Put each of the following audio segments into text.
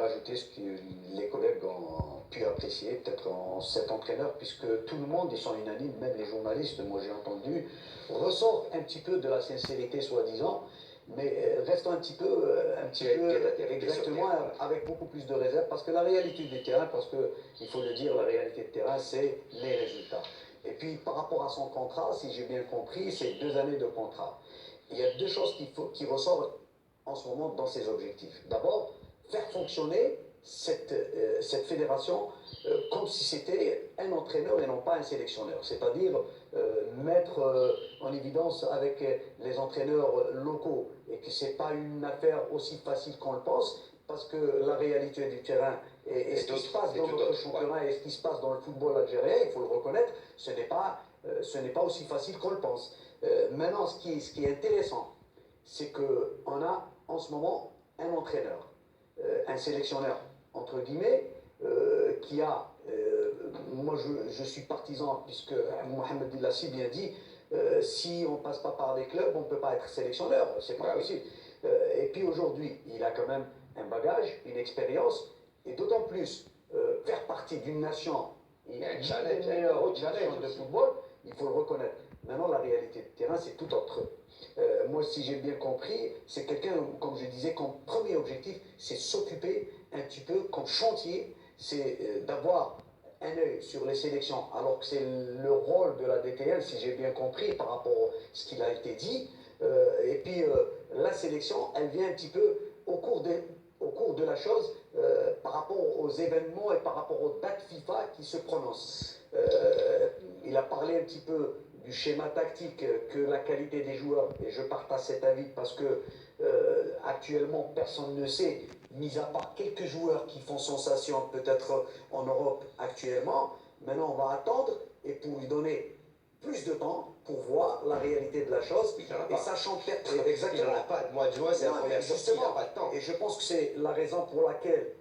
rajouter ce que les collègues ont pu apprécier, peut-être en cet entraîneur, puisque tout le monde, ils sont unanimes, même les journalistes, moi j'ai entendu, ressortent un petit peu de la sincérité soi-disant, mais restons un petit peu exactement avec beaucoup plus de réserve, parce que la réalité du terrain, parce qu'il faut le dire, la réalité du terrain, c'est les résultats. Et puis par rapport à son contrat, si j'ai bien compris, c'est 2 années de contrat. Il y a 2 choses qui ressortent en ce moment dans ses objectifs. D'abord, faire fonctionner cette fédération comme si c'était un entraîneur et non pas un sélectionneur. C'est-à-dire mettre en évidence avec les entraîneurs locaux et que ce n'est pas une affaire aussi facile qu'on le pense, parce que la réalité du terrain et ce qui se passe dans notre championnat et ce qui se passe dans le football algérien, il faut le reconnaître, ce n'est pas aussi facile qu'on le pense. Maintenant, ce qui est intéressant, c'est qu'on a en ce moment un entraîneur, un sélectionneur, entre guillemets, qui a, moi je suis partisan, puisque Mohamed El si bien dit, si on ne passe pas par les clubs, on ne peut pas être sélectionneur, c'est pas possible. Et puis aujourd'hui, il a quand même un bagage, une expérience, et d'autant plus faire partie d'une nation, une des meilleures nations de football, il faut le reconnaître. Maintenant, la réalité de terrain, c'est tout autre. Moi, si j'ai bien compris, c'est quelqu'un, comme je disais, comme premier objectif, c'est s'occuper un petit peu comme chantier, c'est d'avoir un œil sur les sélections, alors que c'est le rôle de la DTN, si j'ai bien compris, par rapport à ce qu'il a été dit. Et puis, la sélection, elle vient un petit peu au cours de la chose, par rapport aux événements et par rapport aux dates FIFA qui se prononcent. Il a parlé un petit peu du schéma tactique, que la qualité des joueurs, et je partage cet avis parce que actuellement personne ne sait, mis à part quelques joueurs qui font sensation peut-être en Europe actuellement. Maintenant on va attendre et pour lui donner plus de temps pour voir la réalité de la chose, et sachant exactement. Il n'en a pas, le mois de juin c'est la première sortie, il n'a pas de temps. Et je pense que c'est la raison pour laquelle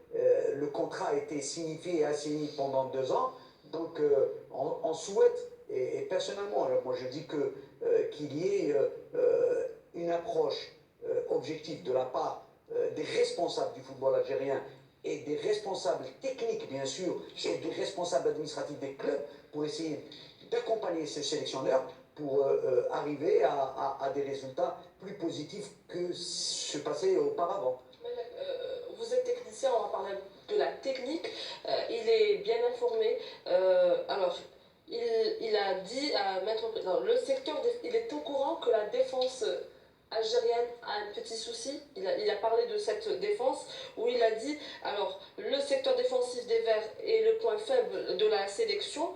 le contrat a été signifié et assigné pendant 2 ans. Donc on souhaite, et personnellement, moi je dis qu'il y ait une approche objective de la part des responsables du football algérien et des responsables techniques bien sûr, et des responsables administratifs des clubs pour essayer d'accompagner ces sélectionneurs pour arriver à des résultats plus positifs que ce passé auparavant. Vous êtes technicien, on va parler de la technique. Il est bien informé. Alors, il a dit à Maître Président, le secteur, il est au courant que la défense algérienne a un petit souci. Il a parlé de cette défense où il a dit, alors, le secteur défensif des Verts est le point faible de la sélection.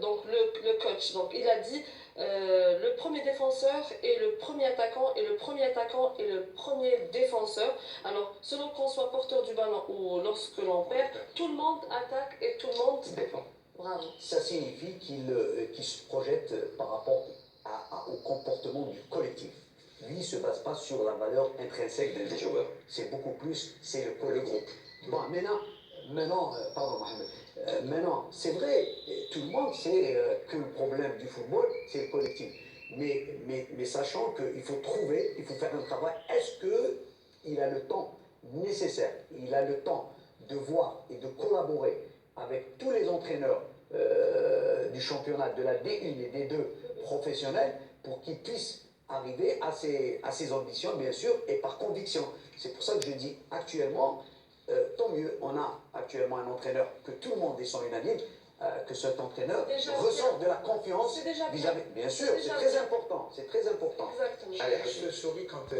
Donc, le coach, donc, il a dit, le premier défenseur est le premier attaquant et le premier attaquant est le premier défenseur. Alors, selon qu'on soit porteur du ballon ou lorsque l'on perd, tout le monde attaque et tout le monde défend. Bravo. Ça signifie qu'il se projette par rapport au comportement du collectif. Lui, il ne se base pas sur la valeur intrinsèque des joueurs. C'est beaucoup plus, c'est le groupe. Bon, maintenant, pardon Mohamed, maintenant, c'est vrai, tout le monde sait que le problème du football, c'est le collectif. Mais sachant qu'il faut faire un travail, est-ce qu'il a le temps nécessaire, il a le temps de voir et de collaborer avec tous les entraîneurs du championnat de la D1 et D2 professionnels pour qu'ils puissent arriver à ses ambitions, bien sûr, et par conviction. C'est pour ça que je dis actuellement, tant mieux, on a actuellement un entraîneur que tout le monde est sans unanime, que cet entraîneur ressort de la confiance vis-à-vis. Bien sûr, c'est très important, c'est très important. Exactement. Allez, je te souris quand